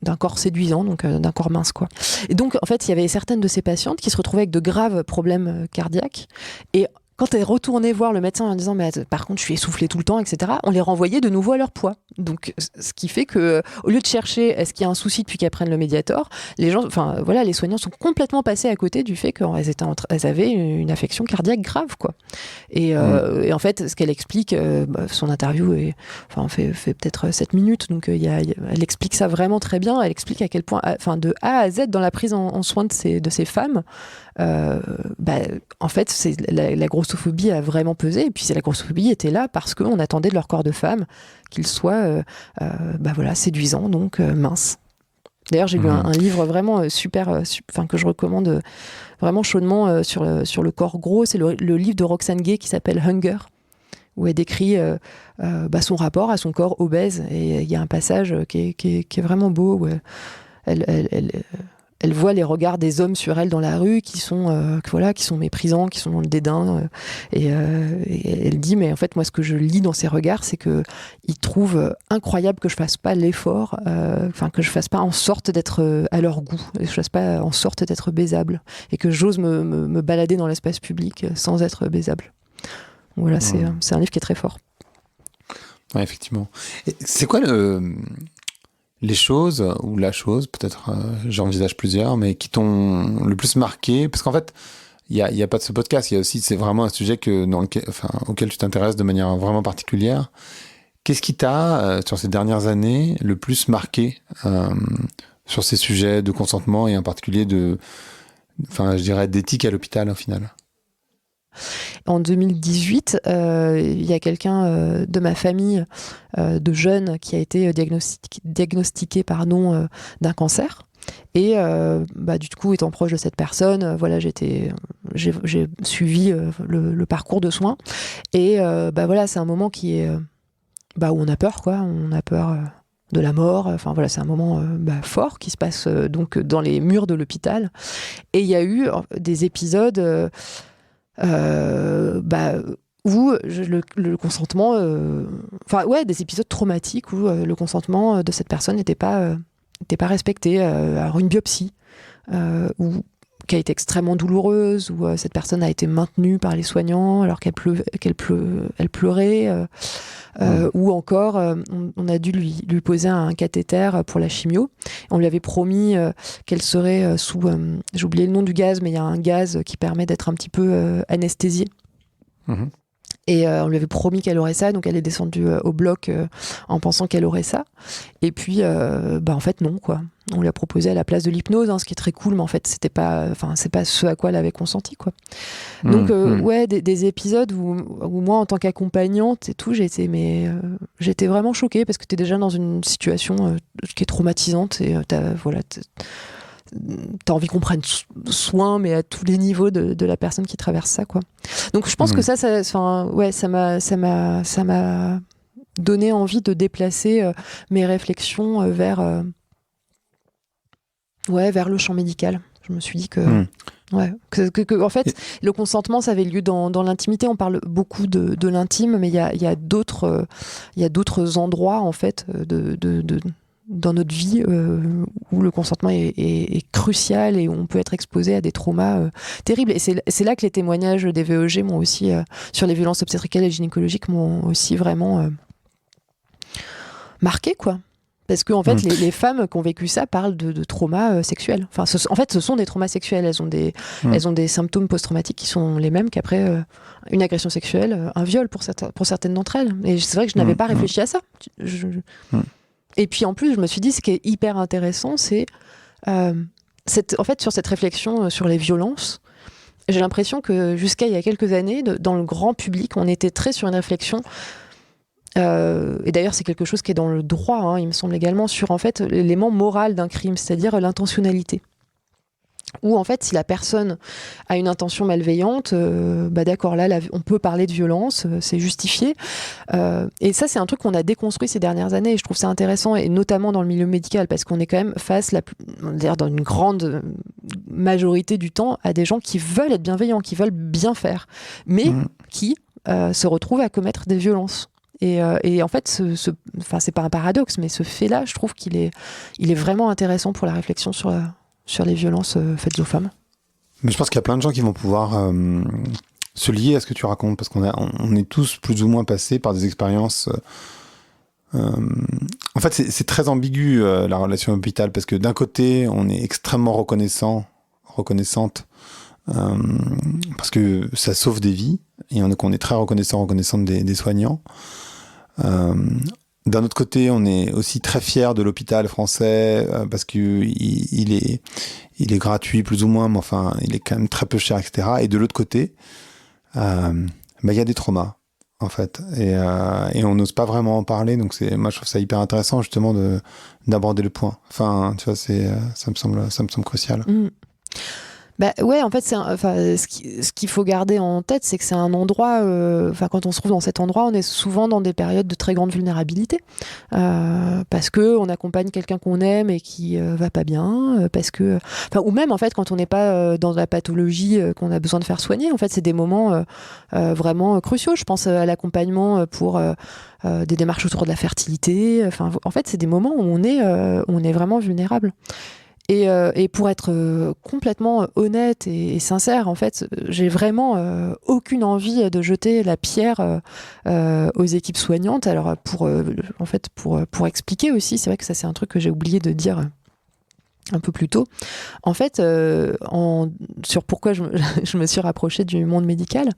d'un corps séduisant, donc d'un corps mince, quoi. Et donc, en fait, il y avait certaines de ces patientes qui se retrouvaient avec de graves problèmes cardiaques, et quand elles retournaient voir le médecin en disant mais par contre je suis essoufflée tout le temps, etc., on les renvoyait de nouveau à leur poids. Donc ce qui fait que au lieu de chercher est-ce qu'il y a un souci depuis qu'elles prennent le Mediator, les soignants sont complètement passés à côté du fait qu'elles avaient une affection cardiaque grave, quoi. Et en fait ce qu'elle explique, son interview fait peut-être 7 minutes, donc elle explique ça vraiment très bien. Elle explique à quel point, de A à Z dans la prise en soin de ces femmes, en fait la grossophobie a vraiment pesé, et puis la grossophobie était là parce qu'on attendait de leur corps de femme qu'ils soient séduisants, donc minces. D'ailleurs j'ai lu un livre vraiment super, que je recommande vraiment chaudement sur le corps gros. C'est le livre de Roxane Gay qui s'appelle Hunger, où elle décrit son rapport à son corps obèse, et il y a un passage qui est vraiment beau, où elle voit les regards des hommes sur elle dans la rue qui sont méprisants, qui sont dans le dédain, et elle dit mais en fait moi ce que je lis dans ces regards, c'est que ils trouvent incroyable que je fasse pas l'effort, que je fasse pas en sorte d'être à leur goût, et que je fasse pas en sorte d'être baisable, et que j'ose me balader dans l'espace public sans être baisable. Voilà, c'est un livre qui est très fort. Ouais, effectivement. Et c'est quoi les choses, ou la chose, peut-être j'envisage plusieurs, mais qui t'ont le plus marqué? Parce qu'en fait, il y a pas de ce podcast, il y a aussi, c'est vraiment un sujet auquel tu t'intéresses de manière vraiment particulière. Qu'est-ce qui t'a, sur ces dernières années, le plus marqué sur ces sujets de consentement, et en particulier d'éthique à l'hôpital, au final? En 2018, il y a quelqu'un de ma famille de jeunes qui a été diagnostiqué d'un cancer. Et du coup, étant proche de cette personne, j'ai suivi le parcours de soins. Et c'est un moment qui est où on a peur, quoi. On a peur de la mort. C'est un moment fort qui se passe donc dans les murs de l'hôpital. Et il y a eu des épisodes où le consentement, des épisodes traumatiques où le consentement de cette personne n'était pas respecté. Alors une biopsie qui a été extrêmement douloureuse, où cette personne a été maintenue par les soignants alors qu'elle pleurait, ou encore on a dû lui poser un cathéter pour la chimio. On lui avait promis qu'elle serait sous, j'ai oublié le nom du gaz, mais il y a un gaz qui permet d'être un petit peu anesthésiée. Et on lui avait promis qu'elle aurait ça, donc elle est descendue au bloc en pensant qu'elle aurait ça. Et puis, en fait, non, quoi. On lui a proposé à la place de l'hypnose, ce qui est très cool, mais en fait, c'est pas ce à quoi elle avait consenti, quoi. Donc, des épisodes où moi, en tant qu'accompagnante et tout, j'étais vraiment choquée, parce que t'es déjà dans une situation qui est traumatisante, et t'as envie qu'on prenne soin, mais à tous les niveaux de la personne qui traverse ça, quoi. Donc je pense que ça m'a donné envie de déplacer mes réflexions vers le champ médical. Je me suis dit que en fait, le consentement, ça avait lieu dans l'intimité. On parle beaucoup de l'intime, mais il y a d'autres endroits, en fait, dans notre vie où le consentement est crucial, et où on peut être exposé à des traumas terribles. Et c'est là que les témoignages des VEG m'ont aussi, sur les violences obstétricales et gynécologiques, m'ont aussi vraiment marqué, quoi. Parce que en fait, les femmes qui ont vécu ça parlent de traumas sexuels. Enfin, ce sont des traumas sexuels. Elles ont des symptômes post-traumatiques qui sont les mêmes qu'après une agression sexuelle, un viol pour certaines d'entre elles. Et c'est vrai que je n'avais pas réfléchi à ça. Et puis en plus, je me suis dit, ce qui est hyper intéressant, c'est sur cette réflexion sur les violences, j'ai l'impression que jusqu'à il y a quelques années, dans le grand public, on était très sur une réflexion, et d'ailleurs c'est quelque chose qui est dans le droit, il me semble également, sur en fait l'élément moral d'un crime, c'est-à-dire l'intentionnalité. Où en fait, si la personne a une intention malveillante, d'accord, là, on peut parler de violence, c'est justifié. Et ça, c'est un truc qu'on a déconstruit ces dernières années, et je trouve ça intéressant, et notamment dans le milieu médical, parce qu'on est quand même face, dans une grande majorité du temps, à des gens qui veulent être bienveillants, qui veulent bien faire, mais qui se retrouvent à commettre des violences. Et en fait, c'est pas un paradoxe, mais ce fait-là, je trouve qu'il est vraiment intéressant pour la réflexion sur les violences faites aux femmes. Mais je pense qu'il y a plein de gens qui vont pouvoir se lier à ce que tu racontes, parce on est tous plus ou moins passés par des expériences. En fait, c'est très ambigu la relation hôpital, parce que d'un côté, on est extrêmement reconnaissante, parce que ça sauve des vies, et on est très reconnaissante des soignants. D'un autre côté, on est aussi très fier de l'hôpital français, parce que il est gratuit plus ou moins, mais enfin, il est quand même très peu cher, etc. Et de l'autre côté, il y a des traumas, en fait, et on n'ose pas vraiment en parler. Donc moi, je trouve ça hyper intéressant justement d'aborder le point. Enfin, tu vois, ça me semble crucial. Bah ouais, en fait, ce qu'il faut garder en tête, c'est que c'est un endroit. Quand on se trouve dans cet endroit, on est souvent dans des périodes de très grande vulnérabilité, parce que on accompagne quelqu'un qu'on aime et qui va pas bien, ou même en fait quand on n'est pas dans la pathologie qu'on a besoin de faire soigner. En fait, c'est des moments vraiment cruciaux. Je pense à l'accompagnement pour des démarches autour de la fertilité. En fait, c'est des moments où on est vraiment vulnérable. Et pour être complètement honnête et sincère, en fait, j'ai vraiment aucune envie de jeter la pierre aux équipes soignantes. Alors pour expliquer aussi, c'est vrai que ça c'est un truc que j'ai oublié de dire un peu plus tôt. En fait, sur pourquoi je me suis rapprochée du monde médical,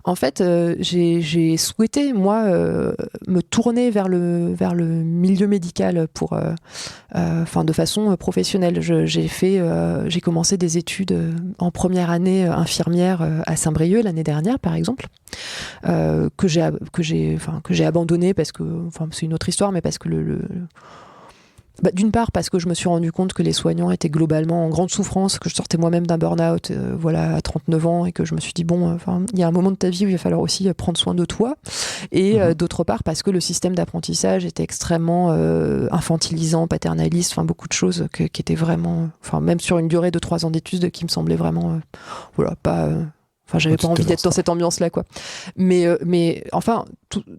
en fait, j'ai souhaité, moi, me tourner vers le milieu médical de façon professionnelle. J'ai commencé des études en première année infirmière à Saint-Brieuc l'année dernière, par exemple, que j'ai abandonné parce que, c'est une autre histoire, mais parce que d'une part parce que je me suis rendu compte que les soignants étaient globalement en grande souffrance, que je sortais moi-même d'un burn-out à 39 ans, et que je me suis dit il y a un moment de ta vie où il va falloir aussi prendre soin de toi, et d'autre part parce que le système d'apprentissage était extrêmement infantilisant, paternaliste, beaucoup de choses qui étaient vraiment, même sur une durée de 3 ans d'études, qui me semblaient vraiment pas... j'avais pas envie d'être dans cette ambiance-là, quoi. Mais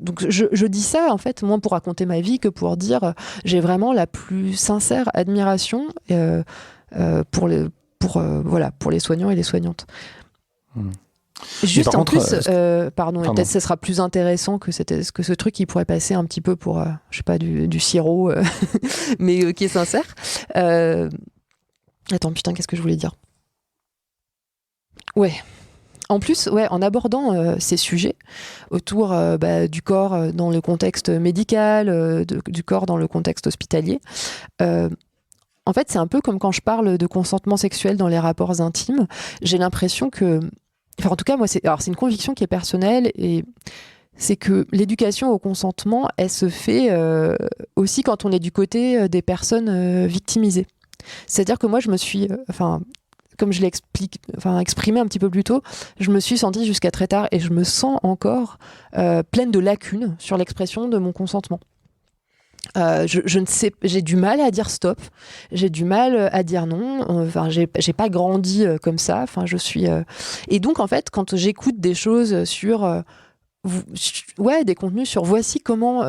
donc je dis ça, en fait, moins pour raconter ma vie que pour dire j'ai vraiment la plus sincère admiration pour les soignants et les soignantes. Juste en plus, peut-être ça sera plus intéressant que ce truc qui pourrait passer un petit peu pour, je sais pas, du sirop, mais qui est sincère. Attends, putain, qu'est-ce que je voulais dire ? Ouais. En plus, en abordant ces sujets autour du corps dans le contexte médical, du corps dans le contexte hospitalier, en fait, c'est un peu comme quand je parle de consentement sexuel dans les rapports intimes. J'ai l'impression que... en tout cas, moi, c'est une conviction qui est personnelle, et c'est que l'éducation au consentement, elle se fait aussi quand on est du côté des personnes victimisées. C'est-à-dire que moi, je me suis... comme je l'ai exprimé un petit peu plus tôt, je me suis sentie jusqu'à très tard, et je me sens encore pleine de lacunes sur l'expression de mon consentement. Je ne sais, j'ai du mal à dire stop, j'ai du mal à dire non. J'ai pas grandi comme ça. Et donc en fait, quand j'écoute des choses sur des contenus sur voici comment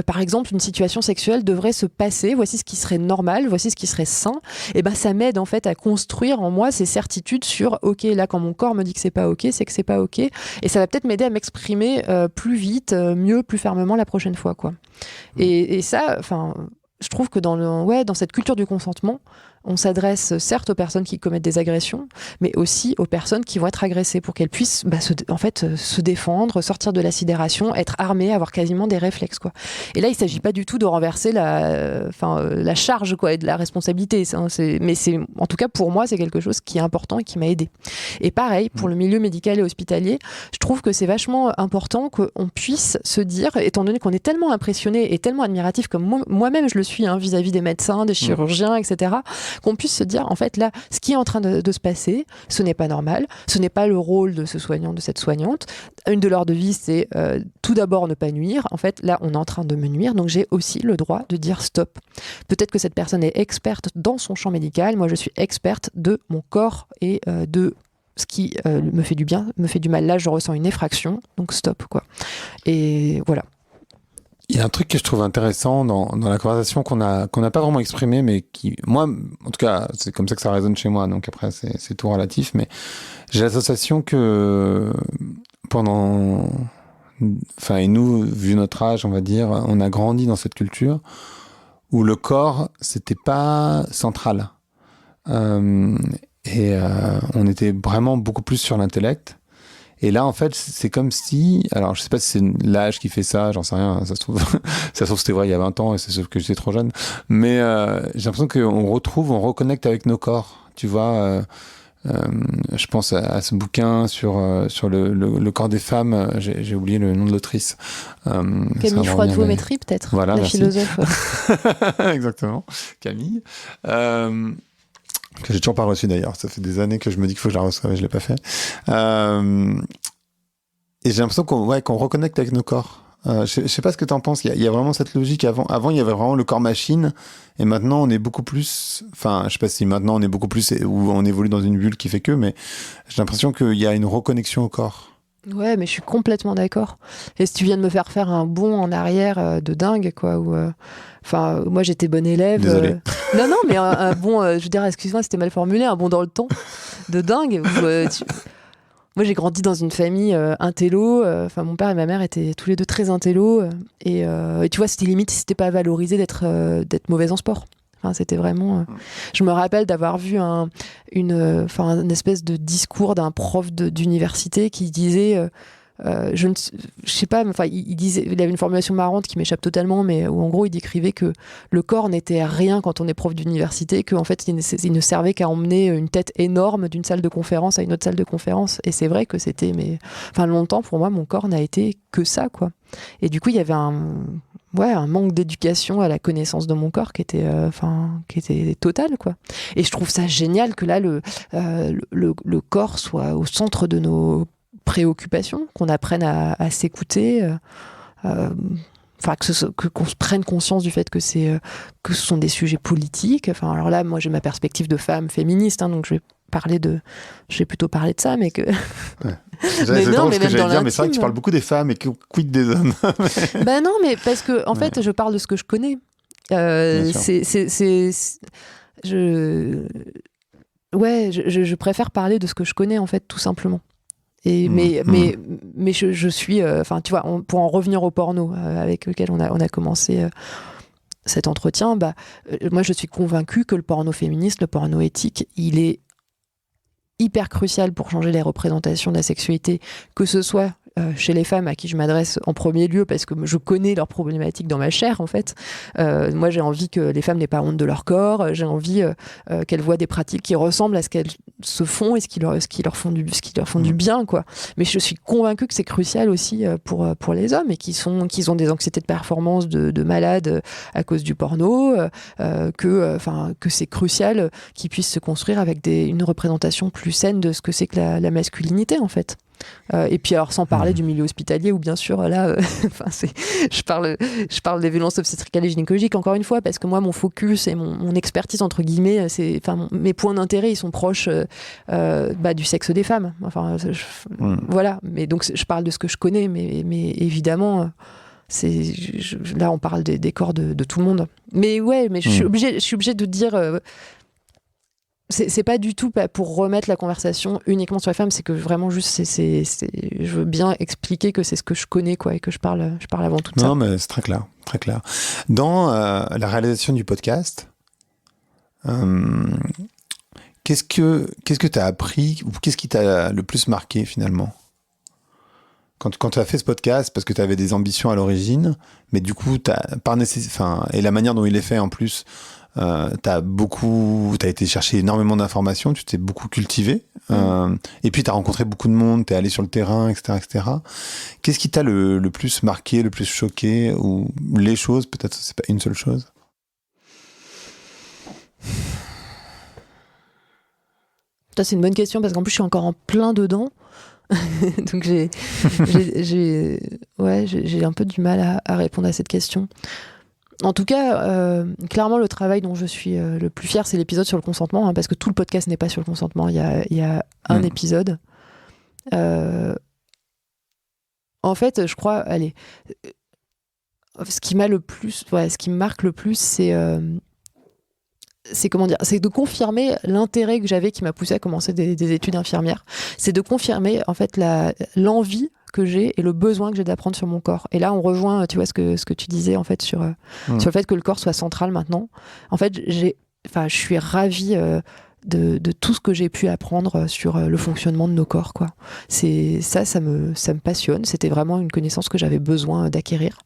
par exemple une situation sexuelle devrait se passer, voici ce qui serait normal, voici ce qui serait sain, et ça m'aide en fait à construire en moi ces certitudes sur ok, là quand mon corps me dit que c'est pas ok, c'est que c'est pas ok, et ça va peut-être m'aider à m'exprimer plus vite, mieux, plus fermement la prochaine fois, quoi. Et ça, je trouve que dans cette culture du consentement, on s'adresse certes aux personnes qui commettent des agressions, mais aussi aux personnes qui vont être agressées, pour qu'elles puissent se défendre, sortir de la sidération, être armées, avoir quasiment des réflexes, quoi. Et là, il ne s'agit pas du tout de renverser la charge, quoi, et de la responsabilité. Mais en tout cas, pour moi, c'est quelque chose qui est important et qui m'a aidée. Et pareil, pour le milieu médical et hospitalier, je trouve que c'est vachement important qu'on puisse se dire, étant donné qu'on est tellement impressionné et tellement admiratif, comme moi-même je le suis, vis-à-vis des médecins, des chirurgiens, etc., qu'on puisse se dire, en fait, là, ce qui est en train de se passer, ce n'est pas normal, ce n'est pas le rôle de ce soignant, de cette soignante. Une de leurs devises, c'est tout d'abord ne pas nuire. En fait, là, on est en train de me nuire, donc j'ai aussi le droit de dire stop. Peut-être que cette personne est experte dans son champ médical, moi je suis experte de mon corps et de ce qui me fait du bien, me fait du mal. Là, je ressens une effraction, donc stop, quoi. Et voilà. Il y a un truc que je trouve intéressant dans la conversation qu'on n'a pas vraiment exprimé, mais qui, moi, en tout cas, c'est comme ça que ça résonne chez moi, donc après, c'est tout relatif, mais J'ai l'association que et nous, vu notre âge, on va dire, on a grandi dans cette culture où le corps, c'était pas central. On était vraiment beaucoup plus sur l'intellect. Et là, en fait, c'est comme si... Alors, je sais pas si c'est l'âge qui fait ça, j'en sais rien. Ça se trouve, c'était vrai il y a 20 ans, et c'est sauf que j'étais trop jeune. Mais j'ai l'impression qu'on reconnecte avec nos corps. Tu vois, je pense à ce bouquin sur le corps des femmes. J'ai oublié le nom de l'autrice. Camille Froide-Vaumétry, peut-être, voilà, la merci. philosophe. Exactement, Camille. Que j'ai toujours pas reçu d'ailleurs. Ça fait des années que je me dis qu'il faut que je la reçoive et je l'ai pas fait. Et j'ai l'impression qu'on reconnecte avec nos corps. Je sais pas ce que t'en penses. Il y a vraiment cette logique. Avant, il y avait vraiment le corps machine. Et maintenant, on est beaucoup plus... Enfin, je sais pas si maintenant on est beaucoup plus... Ou on évolue dans une bulle qui fait que, mais j'ai l'impression qu'il y a une reconnexion au corps. Ouais, mais je suis complètement d'accord. Et si tu viens de me faire un bond en arrière de dingue, quoi. Moi, j'étais bonne élève. Désolé. Non, mais un bond, je veux dire, excuse-moi, c'était mal formulé, un bond dans le temps de dingue. Moi, j'ai grandi dans une famille intello. Mon père et ma mère étaient tous les deux très intello. Et tu vois, c'était limite, c'était pas valorisé d'être mauvaise en sport. Enfin, c'était vraiment... Je me rappelle d'avoir vu une espèce de discours d'un prof d'université qui disait... je sais pas, il avait une formulation marrante qui m'échappe totalement, mais où en gros il décrivait que le corps n'était rien quand on est prof d'université, qu'en fait il ne servait qu'à emmener une tête énorme d'une salle de conférence à une autre salle de conférence. Et c'est vrai que c'était... longtemps pour moi, mon corps n'a été que ça, quoi. Et du coup, il y avait un manque d'éducation à la connaissance de mon corps qui était total, quoi. Et je trouve ça génial que là le corps soit au centre de nos préoccupations, qu'on apprenne à s'écouter, qu'on se prenne conscience du fait que ce sont des sujets politiques. Alors là, moi j'ai ma perspective de femme féministe, donc je vais plutôt parler de ça, mais que... Ouais. C'est drôle ce que j'allais dire, mais c'est vrai que tu parles beaucoup des femmes et quid des hommes. Ben non, mais parce que en fait, je parle de ce que je connais. Je préfère parler de ce que je connais, en fait, tout simplement. Mais je suis... tu vois, pour en revenir au porno avec lequel on a commencé cet entretien, moi, je suis convaincue que le porno féministe, le porno éthique, il est hyper crucial pour changer les représentations de la sexualité, que ce soit chez les femmes à qui je m'adresse en premier lieu parce que je connais leurs problématiques dans ma chair, en fait. Moi, j'ai envie que les femmes n'aient pas honte de leur corps, j'ai envie qu'elles voient des pratiques qui ressemblent à ce qu'elles se font et ce qui leur font du bien, quoi. Mais je suis convaincue que c'est crucial aussi pour les hommes et qu'ils ont des anxiétés de performance de malades à cause du porno, que c'est crucial qu'ils puissent se construire avec une représentation plus saine de ce que c'est que la masculinité, en fait. Et puis alors sans parler du milieu hospitalier où bien sûr là je parle des violences obstétricales et gynécologiques encore une fois parce que moi mon focus et mon expertise entre guillemets mes points d'intérêt ils sont proches du sexe des femmes, voilà, mais donc je parle de ce que je connais, mais évidemment là on parle des corps de tout le monde, mais je suis obligée de dire c'est pas du tout pour remettre la conversation uniquement sur les femmes, c'est que vraiment juste je veux bien expliquer que c'est ce que je connais, quoi, et que je parle avant tout de ça. Non, mais c'est très clair, très clair. Dans la réalisation du podcast, qu'est-ce que tu as appris ou qu'est-ce qui t'a le plus marqué finalement quand tu as fait ce podcast, parce que tu avais des ambitions à l'origine, mais du coup et la manière dont il est fait en plus, t'as été chercher énormément d'informations, tu t'es beaucoup cultivé, et puis t'as rencontré beaucoup de monde, t'es allé sur le terrain, etc. Qu'est-ce qui t'a le plus marqué, le plus choqué, ou les choses, peut-être c'est pas une seule chose? Ça, c'est une bonne question parce qu'en plus je suis encore en plein dedans. Donc j'ai un peu du mal à répondre à cette question. En tout cas, clairement, le travail dont je suis le plus fière, c'est l'épisode sur le consentement, parce que tout le podcast n'est pas sur le consentement. Il y a un épisode. En fait, je crois, ce qui me marque le plus, c'est comment dire, c'est de confirmer l'intérêt que j'avais qui m'a poussé à commencer des études infirmières. C'est de confirmer en fait l'envie que j'ai et le besoin que j'ai d'apprendre sur mon corps. Et là, on rejoint, tu vois, ce que tu disais en fait sur le fait que le corps soit central maintenant. En fait, je suis ravie de tout ce que j'ai pu apprendre sur le fonctionnement de nos corps, quoi. Ça me passionne. C'était vraiment une connaissance que j'avais besoin d'acquérir.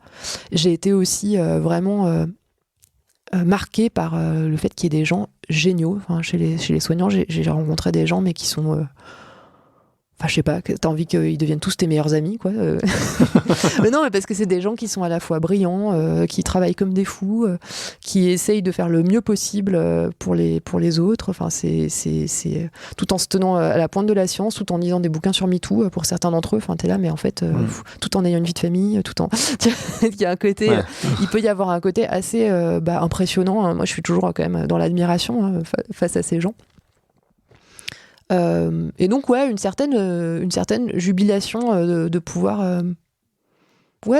J'ai été aussi vraiment marquée par le fait qu'il y ait des gens géniaux. Enfin, chez les soignants, j'ai rencontré des gens, mais qui sont... Enfin, je sais pas, t'as envie qu'ils deviennent tous tes meilleurs amis, quoi. Mais non, mais parce que c'est des gens qui sont à la fois brillants, qui travaillent comme des fous, qui essayent de faire le mieux possible pour les autres. Enfin, c'est tout en se tenant à la pointe de la science, tout en lisant des bouquins sur MeToo pour certains d'entre eux. Enfin, t'es là, mais en fait, tout en ayant une vie de famille, tout en... Il y a un côté... il peut y avoir un côté assez impressionnant. Hein. Moi, je suis toujours quand même dans l'admiration face à ces gens. Et donc une certaine jubilation de pouvoir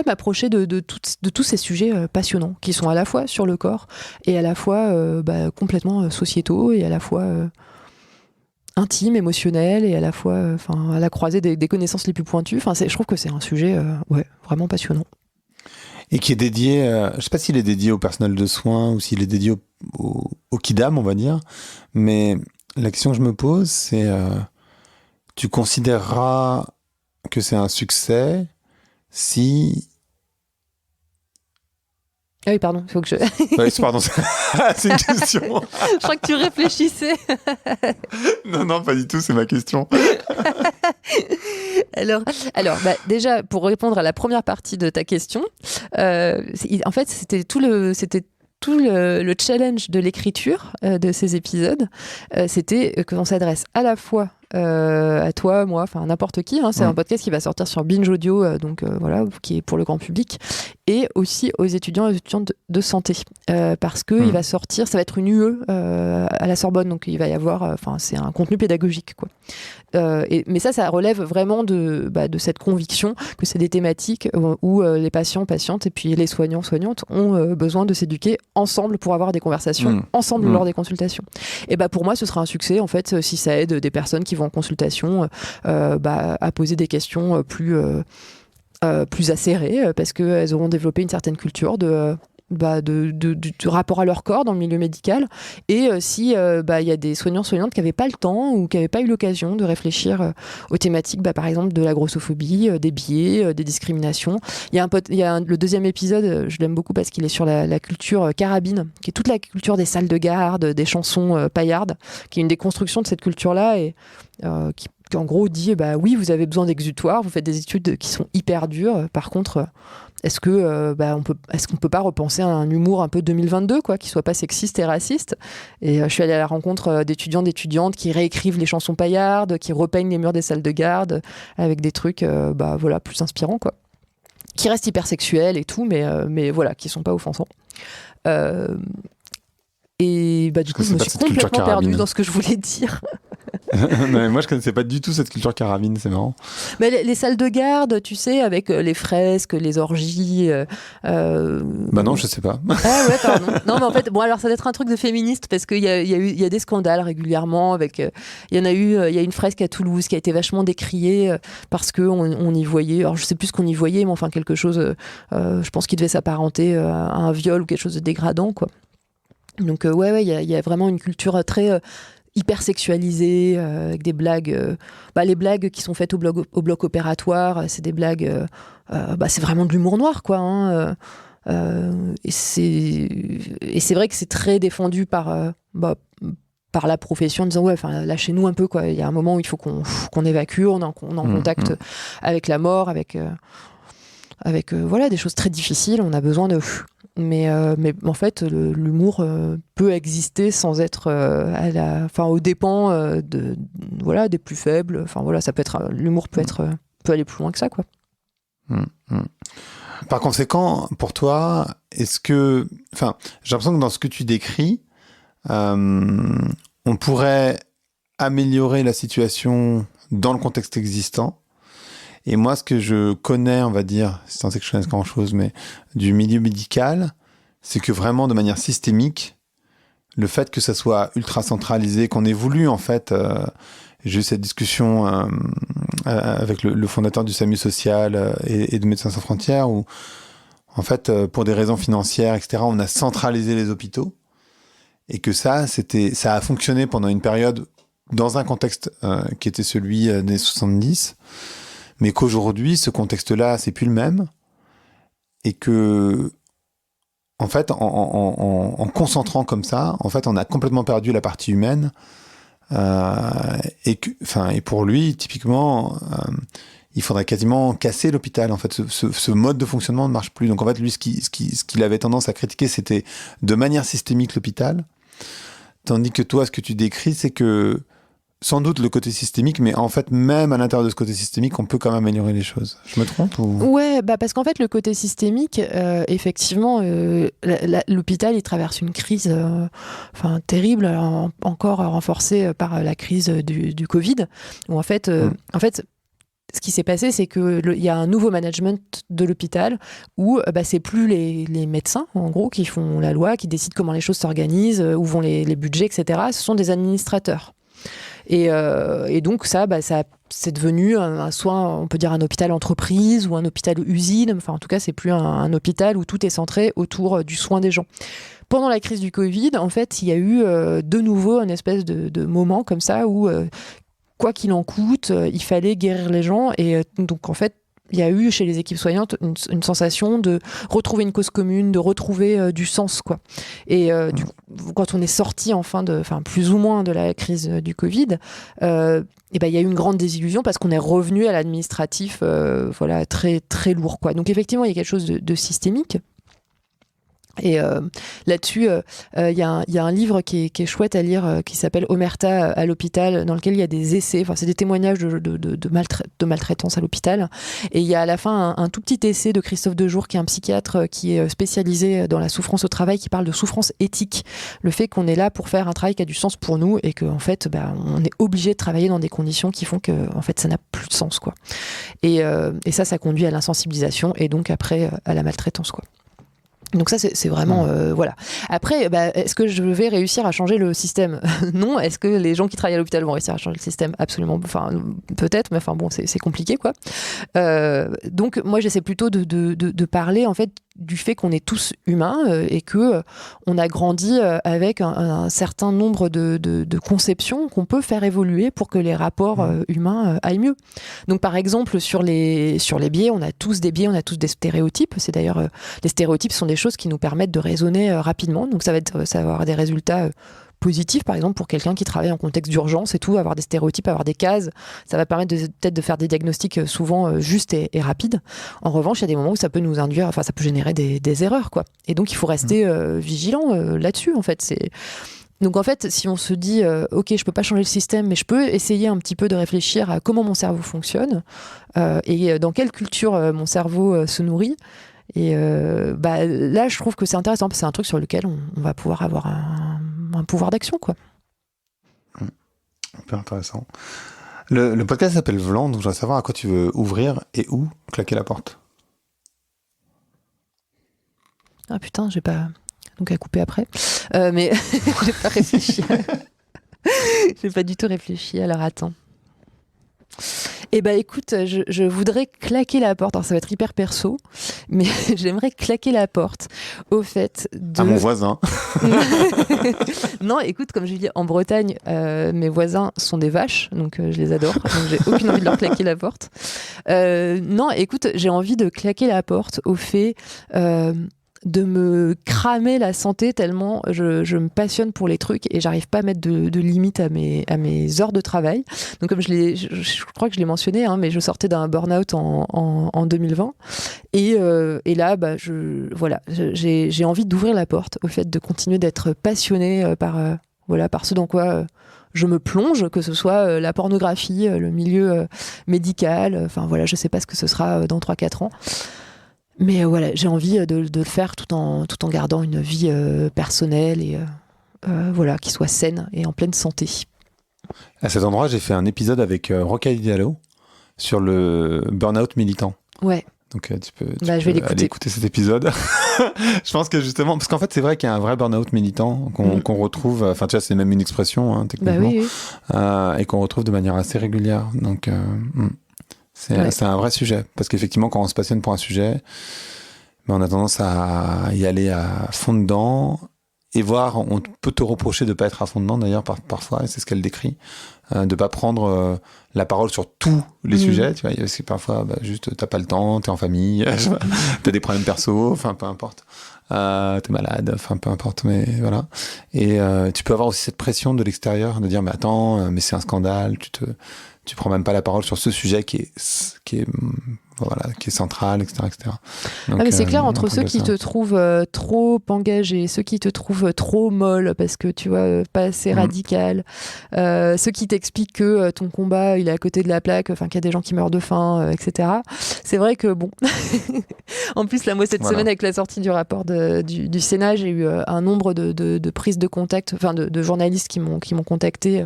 m'approcher de tous ces sujets passionnants qui sont à la fois sur le corps et à la fois complètement sociétaux et à la fois intimes, émotionnels et à la fois à la croisée des connaissances les plus pointues. Je trouve que c'est un sujet vraiment passionnant. Et qui est dédié, je ne sais pas s'il est dédié au personnel de soins ou s'il est dédié au Kidam, on va dire, mais la question que je me pose, c'est tu considéreras que c'est un succès si... Ah oui, pardon, il faut que je... Oui, pardon, c'est une question. Je crois que tu réfléchissais. Non, pas du tout, c'est ma question. Alors déjà, pour répondre à la première partie de ta question, en fait, c'était tout le challenge de l'écriture de ces épisodes, c'était qu'on s'adresse à la fois à toi, moi, enfin n'importe qui. Hein, c'est un podcast qui va sortir sur Binge Audio, qui est pour le grand public, et aussi aux étudiants et étudiantes de santé, parce que il va sortir, ça va être une UE à la Sorbonne, donc il va y avoir, c'est un contenu pédagogique, quoi. Mais ça relève vraiment de cette conviction que c'est des thématiques où les patients, patientes et puis les soignants, soignantes ont besoin de s'éduquer ensemble pour avoir des conversations ensemble lors des consultations. Et pour moi, ce sera un succès en fait si ça aide des personnes qui vont en consultation à poser des questions plus acérées parce qu'elles auront développé une certaine culture de rapport à leur corps dans le milieu médical, et si y a des soignantes qui n'avaient pas le temps ou qui n'avaient pas eu l'occasion de réfléchir aux thématiques par exemple de la grossophobie, des biais, des discriminations. Il y a le deuxième épisode, je l'aime beaucoup parce qu'il est sur la culture carabine, qui est toute la culture des salles de garde, des chansons paillardes, qui est une déconstruction de cette culture-là et qui en gros dit oui, vous avez besoin d'exutoire, vous faites des études qui sont hyper dures, par contre est-ce qu'on peut pas repenser à un humour un peu 2022, quoi, qui soit pas sexiste et raciste? Et je suis allée à la rencontre d'étudiantes qui réécrivent les chansons paillardes, qui repeignent les murs des salles de garde avec des trucs plus inspirants, quoi, qui restent hyper sexuels et tout, mais voilà, qui sont pas offensants. Et du coup, je me suis complètement perdue dans ce que je voulais dire. Non, mais moi, je connaissais pas du tout cette culture carabine, c'est marrant. Mais les salles de garde, tu sais, avec les fresques, les orgies. Non, je sais pas. Ah ouais, pardon. Non, mais en fait, alors ça doit être un truc de féministe parce qu'il y a des scandales régulièrement avec. Il y a une fresque à Toulouse qui a été vachement décriée parce que on y voyait. Alors je sais plus ce qu'on y voyait, mais enfin quelque chose. Je pense qu'il devait s'apparenter à un viol ou quelque chose de dégradant, quoi. Donc il y a vraiment une culture très hyper sexualisée, avec des blagues. Les blagues qui sont faites au bloc opératoire, c'est des blagues. C'est vraiment de l'humour noir, quoi. Hein, et c'est vrai que c'est très défendu par la profession en disant lâchez-nous un peu, quoi. Il y a un moment où il faut qu'on évacue, on est en contact avec la mort, avec des choses très difficiles, on a besoin de... Mais en fait, l'humour peut exister sans être aux dépens des plus faibles. Ça peut être, l'humour peut aller plus loin que ça, quoi. Par conséquent, pour toi, est-ce que, j'ai l'impression que dans ce que tu décris, on pourrait améliorer la situation dans le contexte existant. Et moi, ce que je connais, on va dire, sans que je connaisse grand-chose, mais du milieu médical, c'est que vraiment, de manière systémique, le fait que ça soit ultra centralisé, qu'on ait voulu en fait, j'ai eu cette discussion avec le fondateur du SAMU social et de Médecins sans frontières où en fait pour des raisons financières etc on a centralisé les hôpitaux et que ça a fonctionné pendant une période dans un contexte qui était celui des 70 mais qu'aujourd'hui ce contexte-là c'est plus le même et que en fait, en concentrant comme ça, en fait, on a complètement perdu la partie humaine. Et pour lui, typiquement, il faudrait quasiment casser l'hôpital. En fait, ce mode de fonctionnement ne marche plus. Donc, en fait, lui, ce qu'il avait tendance à critiquer, c'était de manière systémique l'hôpital. Tandis que toi, ce que tu décris, c'est que sans doute le côté systémique, mais en fait, même à l'intérieur de ce côté systémique, on peut quand même améliorer les choses. Je me trompe ou... Ouais, parce qu'en fait, le côté systémique, effectivement, l'hôpital, il traverse une crise terrible, encore renforcée par la crise du Covid, où en fait, ce qui s'est passé, c'est qu'il y a un nouveau management de l'hôpital où c'est plus les médecins, en gros, qui font la loi, qui décident comment les choses s'organisent, où vont les budgets, etc. Ce sont des administrateurs. Et donc ça c'est devenu soit on peut dire un hôpital entreprise ou un hôpital usine, enfin en tout cas c'est plus un hôpital où tout est centré autour du soin des gens. Pendant la crise du Covid, en fait, il y a eu de nouveau une espèce de moment comme ça où quoi qu'il en coûte, il fallait guérir les gens et donc en fait il y a eu chez les équipes soignantes une sensation de retrouver une cause commune, de retrouver du sens, quoi. Et du coup, quand on est sorti plus ou moins de la crise du Covid, il y a eu une grande désillusion parce qu'on est revenu à l'administratif, très très lourd, quoi. Donc effectivement, il y a quelque chose de systémique. Et là-dessus, il y a un livre qui est chouette à lire qui s'appelle Omerta à l'hôpital, dans lequel il y a des essais, c'est des témoignages de maltraitance à l'hôpital. Et il y a à la fin un tout petit essai de Christophe Dejour, qui est un psychiatre qui est spécialisé dans la souffrance au travail, qui parle de souffrance éthique. Le fait qu'on est là pour faire un travail qui a du sens pour nous et qu'en fait, on est obligé de travailler dans des conditions qui font que en fait, ça n'a plus de sens, quoi. Et ça conduit à l'insensibilisation et donc après à la maltraitance, quoi. Donc ça, c'est vraiment... voilà. Après, est-ce que je vais réussir à changer le système ? Non. Est-ce que les gens qui travaillent à l'hôpital vont réussir à changer le système ? Absolument. Enfin, peut-être, mais enfin bon, c'est compliqué, quoi. Donc moi, j'essaie plutôt de parler, en fait, du fait qu'on est tous humains et que on a grandi avec un certain nombre de conceptions qu'on peut faire évoluer pour que les rapports humains aillent mieux. Donc par exemple sur les biais, on a tous des biais, on a tous des stéréotypes. C'est d'ailleurs les stéréotypes sont des choses qui nous permettent de raisonner rapidement. Donc ça va avoir des résultats positif, par exemple, pour quelqu'un qui travaille en contexte d'urgence et tout, avoir des stéréotypes, avoir des cases, ça va permettre peut-être de faire des diagnostics souvent justes et rapides. En revanche, il y a des moments où ça peut nous induire, ça peut générer des erreurs, quoi. Et donc, il faut rester vigilant là-dessus, en fait. Donc, en fait, si on se dit, OK, je peux pas changer le système, mais je peux essayer un petit peu de réfléchir à comment mon cerveau fonctionne et dans quelle culture mon cerveau se nourrit. Et là, je trouve que c'est intéressant, parce que c'est un truc sur lequel on va pouvoir avoir un pouvoir d'action, quoi. Super intéressant. Le podcast s'appelle Vlan, donc je voudrais savoir à quoi tu veux ouvrir et où claquer la porte. Ah putain, j'ai pas... Donc à couper après. Mais j'ai pas réfléchi. J'ai pas du tout réfléchi, alors attends. Eh ben écoute, je voudrais claquer la porte. Alors ça va être hyper perso, mais j'aimerais claquer la porte au fait de... À mon voisin. Non, écoute, comme je dis, en Bretagne, mes voisins sont des vaches, donc je les adore. Donc j'ai aucune envie de leur claquer la porte. Non, écoute, j'ai envie de claquer la porte au fait... de me cramer la santé tellement je me passionne pour les trucs et j'arrive pas à mettre de limite à mes heures de travail. Donc comme je crois que je l'ai mentionné, mais je sortais d'un burn-out en 2020 et là j'ai envie d'ouvrir la porte au fait de continuer d'être passionnée par ce dans quoi je me plonge, que ce soit la pornographie, le milieu médical, je sais pas ce que ce sera dans 3-4 ans. Mais j'ai envie de le faire tout en gardant une vie personnelle et qui soit saine et en pleine santé. À cet endroit, j'ai fait un épisode avec Rocaille Diallo sur le burn-out militant. Ouais. Donc tu je vais l'écouter. aller écouter cet épisode. Je pense que justement, parce qu'en fait c'est vrai qu'il y a un vrai burn-out militant qu'on retrouve, enfin tu vois c'est même une expression hein, techniquement, et qu'on retrouve de manière assez régulière. Donc c'est un vrai sujet, parce qu'effectivement quand on se passionne pour un sujet, on a tendance à y aller à fond dedans, et voir, on peut te reprocher de pas être à fond dedans d'ailleurs parfois, et c'est ce qu'elle décrit, de pas prendre la parole sur tous les sujets, tu vois, parce que parfois juste t'as pas le temps, t'es en famille, t'as des problèmes perso, enfin peu importe, t'es malade, enfin peu importe, mais voilà. Et tu peux avoir aussi cette pression de l'extérieur de dire mais attends, mais c'est un scandale, tu prends même pas la parole sur ce sujet qui est central, etc. Donc, mais c'est clair, entre ceux qui te trouvent trop engagé, ceux qui te trouvent trop molle parce que tu vois, pas assez radical, ceux qui t'expliquent que ton combat il est à côté de la plaque, enfin qu'il y a des gens qui meurent de faim, etc. C'est vrai que bon. En plus, là, moi, cette semaine, avec la sortie du rapport du Sénat, j'ai eu un nombre de prises de contact, enfin de journalistes qui m'ont contacté.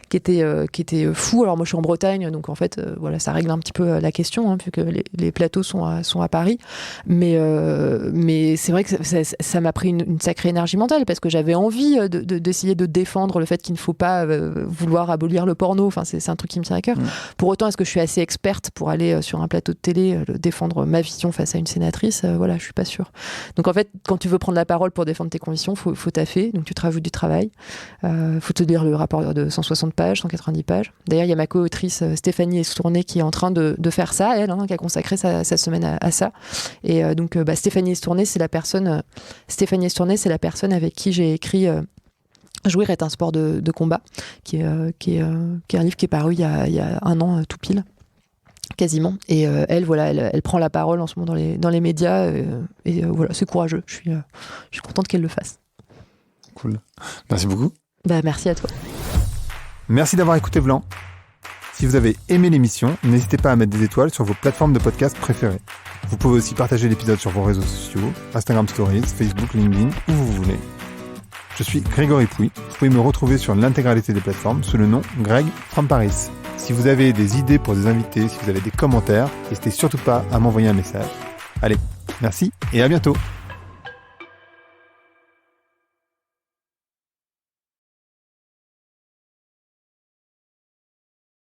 Qui était fou. Alors moi je suis en Bretagne, donc en fait voilà, ça règle un petit peu la question, hein, vu que les plateaux sont à Paris, mais c'est vrai que ça m'a pris une sacrée énergie mentale, parce que j'avais envie d'essayer de défendre le fait qu'il ne faut pas vouloir abolir le porno. Enfin c'est un truc qui me tient à cœur. Pour autant, est-ce que je suis assez experte pour aller sur un plateau de télé défendre ma vision face à une sénatrice? Voilà, je suis pas sûre. Donc en fait, quand tu veux prendre la parole pour défendre tes convictions, faut taffer, donc tu te rajoutes du travail, faut te lire le rapport de 160 pages, 190 pages. D'ailleurs, il y a ma co-autrice Stéphanie Estourné qui est en train de faire ça, elle, qui a consacré sa semaine à ça. Et donc, Stéphanie Estourné, c'est la personne avec qui j'ai écrit Jouir est un sport de combat, qui est un livre qui est paru il y a un an tout pile. Quasiment. Et elle prend la parole en ce moment dans les médias. Et voilà, c'est courageux. Je suis contente qu'elle le fasse. Cool. Merci beaucoup. Merci à toi. Merci d'avoir écouté Vlan. Si vous avez aimé l'émission, n'hésitez pas à mettre des étoiles sur vos plateformes de podcast préférées. Vous pouvez aussi partager l'épisode sur vos réseaux sociaux, Instagram Stories, Facebook, LinkedIn, où vous voulez. Je suis Grégory Pouy. Vous pouvez me retrouver sur l'intégralité des plateformes sous le nom Greg from Paris. Si vous avez des idées pour des invités, si vous avez des commentaires, n'hésitez surtout pas à m'envoyer un message. Allez, merci et à bientôt.